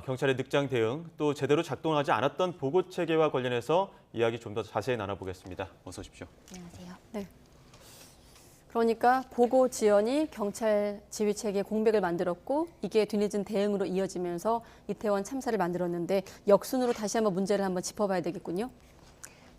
수사와 경찰의 늑장 대응, 또 제대로 작동하지 않았던 보고 체계와 관련해서 이야기 좀 더 자세히 나눠보겠습니다. 어서 오십시오. 안녕하세요. 네. 그러니까 보고 지연이 경찰 지휘 체계 공백을 만들었고 이게 뒤늦은 대응으로 이어지면서 이태원 참사를 만들었는데 역순으로 다시 한번 문제를 한번 짚어봐야 되겠군요.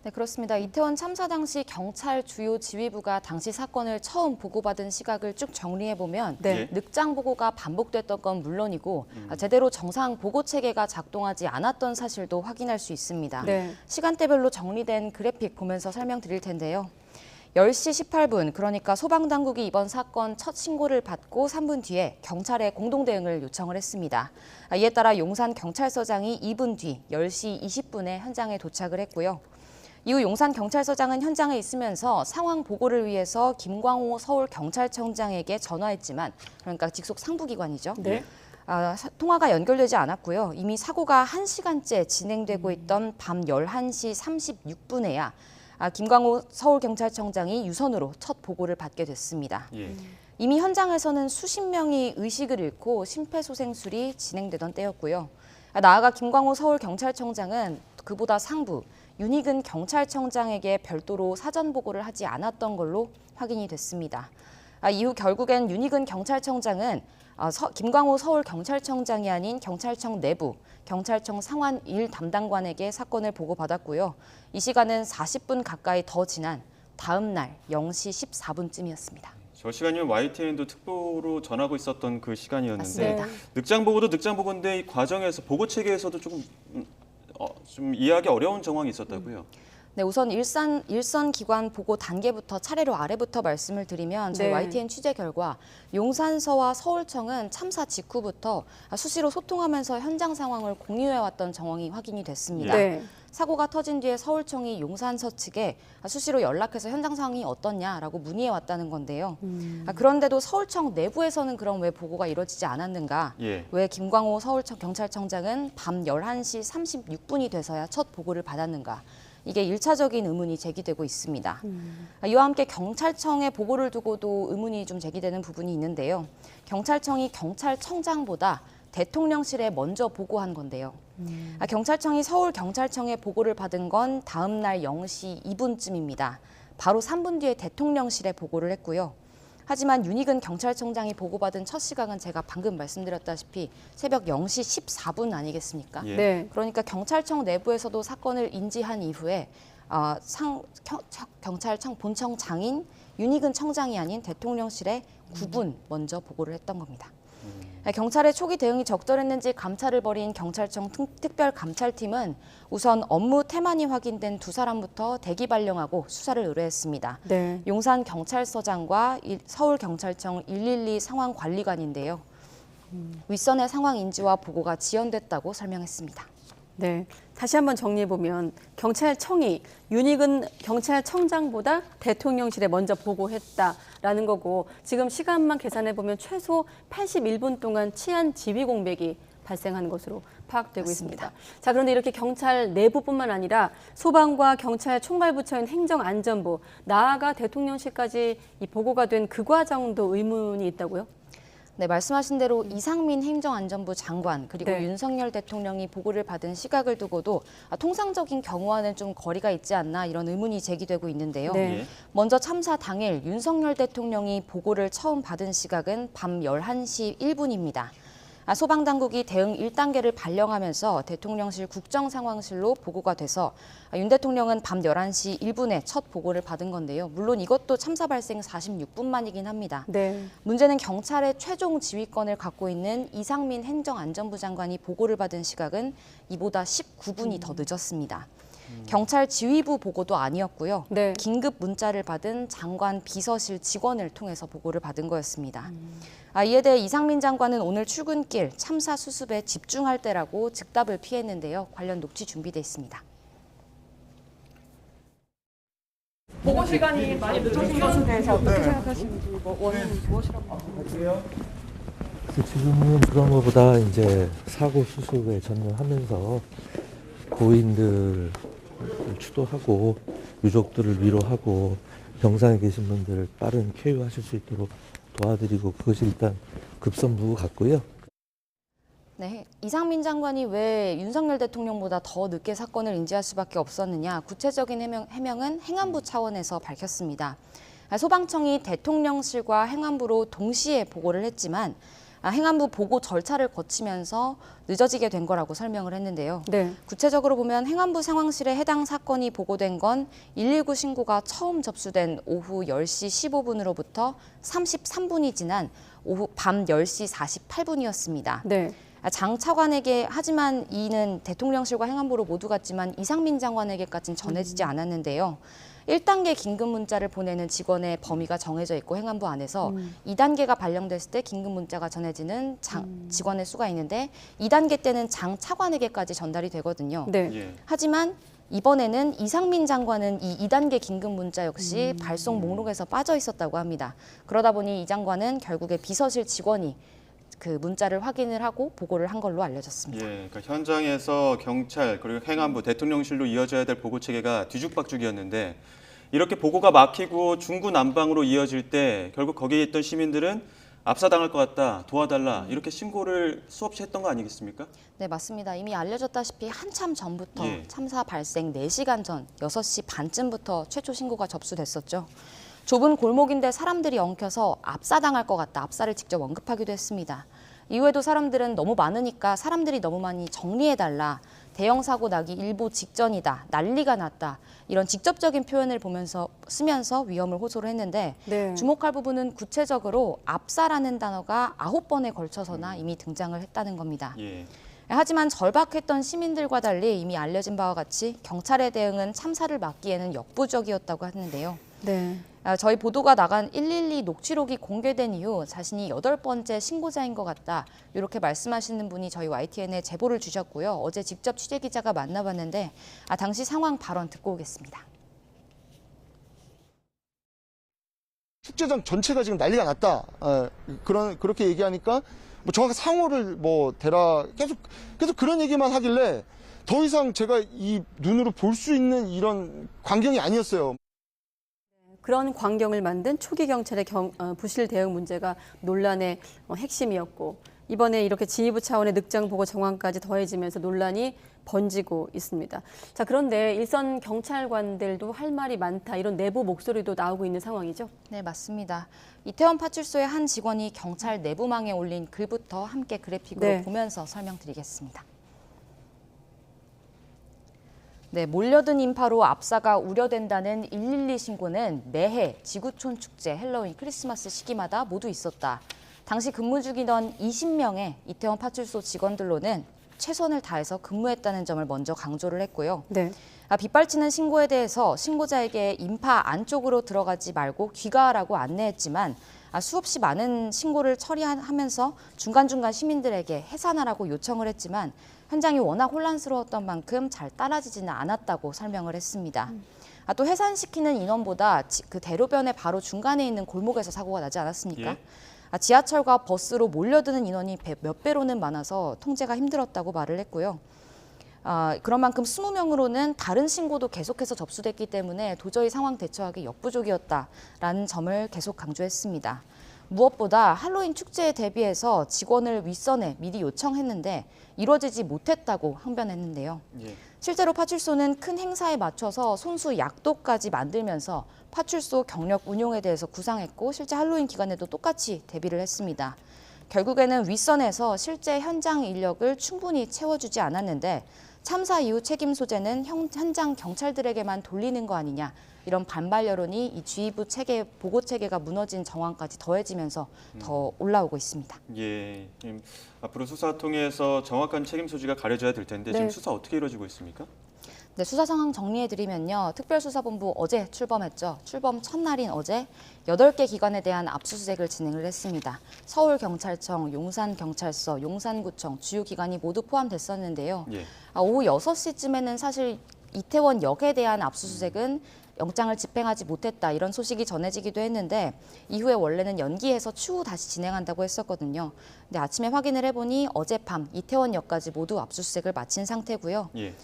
네, 그렇습니다. 이태원 참사 당시 경찰 주요 지휘부가 당시 사건을 처음 보고받은 시각을 쭉 정리해보면 네. 늑장 보고가 반복됐던 건 물론이고 제대로 정상 보고 체계가 작동하지 않았던 사실도 확인할 수 있습니다. 네. 시간대별로 정리된 그래픽 보면서 설명드릴 텐데요. 10시 18분, 그러니까 소방당국이 이번 사건 첫 신고를 받고 3분 뒤에 경찰에 공동대응을 요청을 했습니다. 이에 따라 용산경찰서장이 2분 뒤 10시 20분에 현장에 도착을 했고요. 이후 용산경찰서장은 현장에 있으면서 상황 보고를 위해서 김광호 서울경찰청장에게 전화했지만, 그러니까 직속 상부기관이죠. 네. 통화가 연결되지 않았고요. 이미 사고가 1시간째 진행되고 있던 밤 11시 36분에야 김광호 서울경찰청장이 유선으로 첫 보고를 받게 됐습니다. 예. 이미 현장에서는 수십 명이 의식을 잃고 심폐소생술이 진행되던 때였고요. 나아가 김광호 서울경찰청장은 그보다 상부, 윤희근 경찰청장에게 별도로 사전 보고를 하지 않았던 걸로 확인이 됐습니다. 이후 결국엔 윤희근 경찰청장은 김광호 서울경찰청장이 아닌 경찰청 내부, 경찰청 상환 1 담당관에게 사건을 보고받았고요. 이 시간은 40분 가까이 더 지난 다음 날 0시 14분쯤이었습니다. 저 시간이면 YTN도 특보로 전하고 있었던 그 시간이었는데 맞습니다. 늑장 보고도 늑장 보고인데 이 과정에서 보고 체계에서도 좀 이해하기 어려운 정황이 있었다고요. 네, 우선 일선 기관 보고 단계부터 차례로 아래부터 말씀을 드리면 저희 네. YTN 취재 결과 용산서와 서울청은 참사 직후부터 수시로 소통하면서 현장 상황을 공유해왔던 정황이 확인이 됐습니다. 네. 사고가 터진 뒤에 서울청이 용산서 측에 수시로 연락해서 현장 상황이 어떻냐라고 문의해왔다는 건데요. 그런데도 서울청 내부에서는 그럼 왜 보고가 이루어지지 않았는가? 예. 왜 김광호 서울청 경찰청장은 밤 11시 36분이 돼서야 첫 보고를 받았는가? 이게 1차적인 의문이 제기되고 있습니다. 이와 함께 경찰청의 보고를 두고도 의문이 좀 제기되는 부분이 있는데요. 경찰청이 경찰청장보다 대통령실에 먼저 보고한 건데요. 경찰청이 서울경찰청에 보고를 받은 건 다음 날 0시 2분쯤입니다. 바로 3분 뒤에 대통령실에 보고를 했고요. 하지만 윤희근 경찰청장이 보고받은 첫 시각은 제가 방금 말씀드렸다시피 새벽 0시 14분 아니겠습니까? 예. 네. 그러니까 경찰청 내부에서도 사건을 인지한 이후에 경찰청 본청장인 윤희근 청장이 아닌 대통령실에 9분 먼저 보고를 했던 겁니다. 경찰의 초기 대응이 적절했는지 감찰을 벌인 경찰청 특별감찰팀은 우선 업무 태만이 확인된 두 사람부터 대기 발령하고 수사를 의뢰했습니다. 네. 용산경찰서장과 서울경찰청 112 상황관리관인데요. 윗선의 상황 인지와 보고가 지연됐다고 설명했습니다. 네. 다시 한번 정리해보면 경찰청이 윤희근 경찰청장보다 대통령실에 먼저 보고했다라는 거고 지금 시간만 계산해보면 최소 81분 동안 치안 지휘 공백이 발생한 것으로 파악되고 맞습니다. 있습니다. 자, 그런데 이렇게 경찰 내부뿐만 아니라 소방과 경찰 총괄부처인 행정안전부, 나아가 대통령실까지 이 보고가 된 그 과정도 의문이 있다고요? 네, 말씀하신 대로 이상민 행정안전부 장관 그리고 네. 윤석열 대통령이 보고를 받은 시각을 두고도 통상적인 경우와는 좀 거리가 있지 않나 이런 의문이 제기되고 있는데요. 네. 예. 먼저 참사 당일 윤석열 대통령이 보고를 처음 받은 시각은 밤 11시 1분입니다. 소방당국이 대응 1단계를 발령하면서 대통령실 국정상황실로 보고가 돼서 윤 대통령은 밤 11시 1분에 첫 보고를 받은 건데요. 물론 이것도 참사 발생 46분 만이긴 합니다. 네. 문제는 경찰의 최종 지휘권을 갖고 있는 이상민 행정안전부 장관이 보고를 받은 시각은 이보다 19분이 더 늦었습니다. 경찰 지휘부 보고도 아니었고요. 네. 긴급 문자를 받은 장관 비서실 직원을 통해서 보고를 받은 거였습니다. 이에 대해 이상민 장관은 오늘 출근길 참사 수습에 집중할 때라고 즉답을 피했는데요. 관련 녹취 준비돼 있습니다. 보고 시간이 많이 늦어진 것에 대해서 어떻게 생각하시는지, 원인은 무엇이라고 그래서 지금은 그런 것보다 이제 사고 수습에 전념하면서 고인들을 추도하고 유족들을 위로하고 병상에 계신 분들을 빠른 쾌유하실 수 있도록 도와드리고 그것이 일단 급선무 같고요. 네, 이상민 장관이 왜 윤석열 대통령보다 더 늦게 사건을 인지할 수밖에 없었느냐, 구체적인 해명은 행안부 차원에서 밝혔습니다. 소방청이 대통령실과 행안부로 동시에 보고를 했지만 행안부 보고 절차를 거치면서 늦어지게 된 거라고 설명을 했는데요. 네. 구체적으로 보면 행안부 상황실에 해당 사건이 보고된 건 119 신고가 처음 접수된 오후 10시 15분으로부터 33분이 지난 오후 밤 10시 48분이었습니다. 네. 장 차관에게 하지만 이는 대통령실과 행안부로 모두 갔지만 이상민 장관에게까지는 전해지지 않았는데요. 1단계 긴급 문자를 보내는 직원의 범위가 정해져 있고 행안부 안에서 2단계가 발령됐을 때 긴급 문자가 전해지는 직원의 수가 있는데 2단계 때는 장 차관에게까지 전달이 되거든요. 네. 예. 하지만 이번에는 이상민 장관은 이 2단계 긴급 문자 역시 발송 목록에서 빠져 있었다고 합니다. 그러다 보니 이 장관은 결국에 비서실 직원이 그 문자를 확인을 하고 보고를 한 걸로 알려졌습니다. 예, 그러니까 현장에서 경찰 그리고 행안부, 대통령실로 이어져야 될 보고 체계가 뒤죽박죽이었는데 이렇게 보고가 막히고 중구난방으로 이어질 때 결국 거기에 있던 시민들은 압사당할 것 같다, 도와달라 이렇게 신고를 수없이 했던 거 아니겠습니까? 네, 맞습니다. 이미 알려졌다시피 한참 전부터 예. 참사 발생 4시간 전 6시 반쯤부터 최초 신고가 접수됐었죠. 좁은 골목인데 사람들이 엉켜서 압사당할 것 같다. 압사를 직접 언급하기도 했습니다. 이후에도 사람들은 너무 많으니까 사람들이 너무 많이 정리해달라. 대형 사고 나기 일보 직전이다. 난리가 났다. 이런 직접적인 표현을 쓰면서 위험을 호소를 했는데 네. 주목할 부분은 구체적으로 압사라는 단어가 9번에 걸쳐서나 이미 등장을 했다는 겁니다. 예. 하지만 절박했던 시민들과 달리 이미 알려진 바와 같이 경찰의 대응은 참사를 막기에는 역부족이었다고 하는데요. 네. 저희 보도가 나간 112 녹취록이 공개된 이후 자신이 8번째 신고자인 것 같다. 이렇게 말씀하시는 분이 저희 YTN에 제보를 주셨고요. 어제 직접 취재기자가 만나봤는데 당시 상황 발언 듣고 오겠습니다. 축제장 전체가 지금 난리가 났다. 그렇게 얘기하니까 뭐 정확한 상호를 뭐 대라 계속 그런 얘기만 하길래 더 이상 제가 이 눈으로 볼 수 있는 이런 광경이 아니었어요. 그런 광경을 만든 초기 경찰의 부실 대응 문제가 논란의 핵심이었고 이번에 이렇게 지휘부 차원의 늑장 보고 정황까지 더해지면서 논란이 번지고 있습니다. 자, 그런데 일선 경찰관들도 할 말이 많다 이런 내부 목소리도 나오고 있는 상황이죠? 네, 맞습니다. 이태원 파출소의 한 직원이 경찰 내부망에 올린 글부터 함께 그래픽으로 네. 보면서 설명드리겠습니다. 네, 몰려든 인파로 압사가 우려된다는 112 신고는 매해 지구촌 축제, 헬로윈, 크리스마스 시기마다 모두 있었다. 당시 근무 중이던 20명의 이태원 파출소 직원들로는 최선을 다해서 근무했다는 점을 먼저 강조를 했고요. 네. 빗발치는 신고에 대해서 신고자에게 인파 안쪽으로 들어가지 말고 귀가하라고 안내했지만 수없이 많은 신고를 처리하면서 중간중간 시민들에게 해산하라고 요청을 했지만 현장이 워낙 혼란스러웠던 만큼 잘 따라지지는 않았다고 설명을 했습니다. 또 해산시키는 인원보다 그 대로변의 바로 중간에 있는 골목에서 사고가 나지 않았습니까? 예. 지하철과 버스로 몰려드는 인원이 몇 배로는 많아서 통제가 힘들었다고 말을 했고요. 그런 만큼 20명으로는 다른 신고도 계속해서 접수됐기 때문에 도저히 상황 대처하기 역부족이었다라는 점을 계속 강조했습니다. 무엇보다 할로윈 축제에 대비해서 직원을 윗선에 미리 요청했는데 이루어지지 못했다고 항변했는데요. 예. 실제로 파출소는 큰 행사에 맞춰서 손수 약도까지 만들면서 파출소 경력 운용에 대해서 구상했고 실제 할로윈 기간에도 똑같이 대비를 했습니다. 결국에는 윗선에서 실제 현장 인력을 충분히 채워주지 않았는데 참사 이후 책임 소재는 현장 경찰들에게만 돌리는 거 아니냐 이런 반발 여론이 이 지휘부 체계, 보고 체계가 무너진 정황까지 더해지면서 더 올라오고 있습니다. 예. 앞으로 수사 통해서 정확한 책임 소지가 가려져야 될 텐데 지금 네. 수사 어떻게 이루어지고 있습니까? 네, 수사 상황 정리해드리면요. 특별수사본부 어제 출범했죠. 출범 첫날인 어제 8개 기관에 대한 압수수색을 진행을 했습니다. 서울경찰청, 용산경찰서, 용산구청, 주요 기관이 모두 포함됐었는데요. 예. 오후 6시쯤에는 사실 이태원역에 대한 압수수색은 영장을 집행하지 못했다 이런 소식이 전해지기도 했는데 이후에 원래는 연기해서 추후 다시 진행한다고 했었거든요. 근데 아침에 확인을 해보니 어젯밤 이태원역까지 모두 압수수색을 마친 상태고요. 예.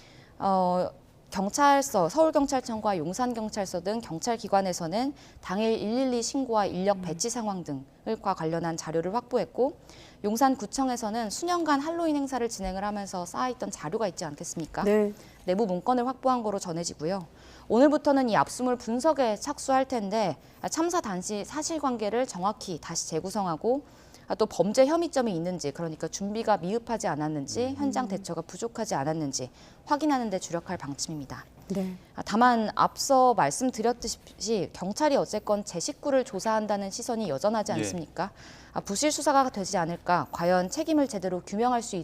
경찰서, 서울경찰청과 용산경찰서 등 경찰기관에서는 당일 112 신고와 인력 배치 상황 등과 관련한 자료를 확보했고 용산구청에서는 수년간 할로윈 행사를 진행을 하면서 쌓아있던 자료가 있지 않겠습니까? 네. 내부 문건을 확보한 거로 전해지고요. 오늘부터는 이 압수물 분석에 착수할 텐데 참사 당시 사실관계를 정확히 다시 재구성하고 또 범죄 혐의점이 있는지, 그러니까 준비가 미흡하지 않았는지, 현장 대처가 부족하지 않았는지 확인하는 데 주력할 방침입니다. 네. 다만 앞서 말씀드렸듯이 경찰이 어쨌건 제 식구를 조사한다는 시선이 여전하지 않습니까? 부실 수사가 되지 않을까, 과연 책임을 제대로 규명할 수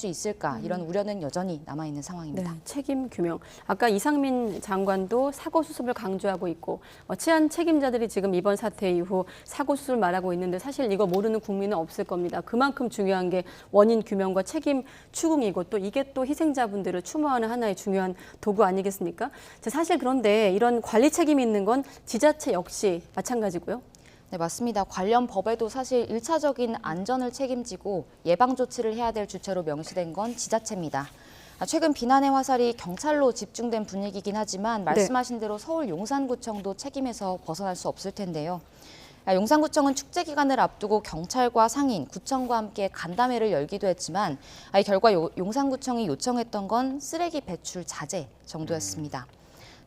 있을까, 이런 우려는 여전히 남아 있는 상황입니다. 네, 책임 규명. 아까 이상민 장관도 사고 수습을 강조하고 있고 치안 책임자들이 지금 이번 사태 이후 사고 수습을 말하고 있는데 사실 이거 모르는 국민은 없을 겁니다. 그만큼 중요한 게 원인 규명과 책임 추궁이고 또 이게 또 희생자분들을 추모하는 하나의 중요한 도구 아니겠습니까? 사실 그런데 이런 관리 책임이 있는 건 지자체 역시 마찬가지고요. 네, 맞습니다. 관련 법에도 사실 1차적인 안전을 책임지고 예방 조치를 해야 될 주체로 명시된 건 지자체입니다. 최근 비난의 화살이 경찰로 집중된 분위기긴 하지만 말씀하신 대로 서울 용산구청도 책임에서 벗어날 수 없을 텐데요. 용산구청은 축제 기간을 앞두고 경찰과 상인, 구청과 함께 간담회를 열기도 했지만 이 결과 용산구청이 요청했던 건 쓰레기 배출 자제 정도였습니다.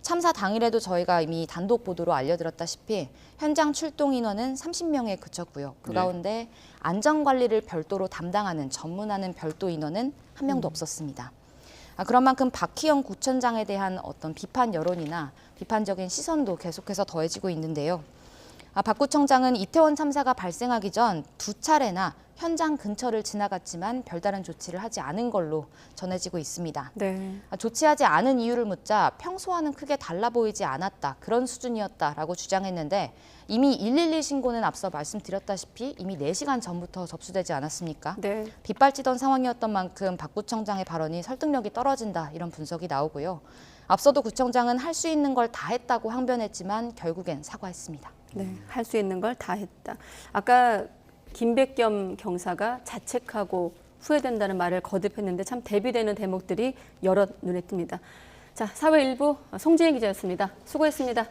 참사 당일에도 저희가 이미 단독 보도로 알려드렸다시피 현장 출동 인원은 30명에 그쳤고요. 그 가운데 안전관리를 별도로 담당하는 전문하는 별도 인원은 한 명도 없었습니다. 그런 만큼 박희영 구청장에 대한 어떤 비판 여론이나 비판적인 시선도 계속해서 더해지고 있는데요. 박 구청장은 이태원 참사가 발생하기 전 2차례나 현장 근처를 지나갔지만 별다른 조치를 하지 않은 걸로 전해지고 있습니다. 네. 조치하지 않은 이유를 묻자 평소와는 크게 달라 보이지 않았다, 그런 수준이었다라고 주장했는데 이미 112 신고는 앞서 말씀드렸다시피 이미 4시간 전부터 접수되지 않았습니까? 네. 빗발치던 상황이었던 만큼 박 구청장의 발언이 설득력이 떨어진다, 이런 분석이 나오고요. 앞서도 구청장은 할 수 있는 걸 다 했다고 항변했지만 결국엔 사과했습니다. 네, 할 수 있는 걸 다 했다. 아까 김백겸 경사가 자책하고 후회된다는 말을 거듭했는데 참 대비되는 대목들이 여러 눈에 띕니다. 자, 사회 일부 송지혜 기자였습니다. 수고했습니다.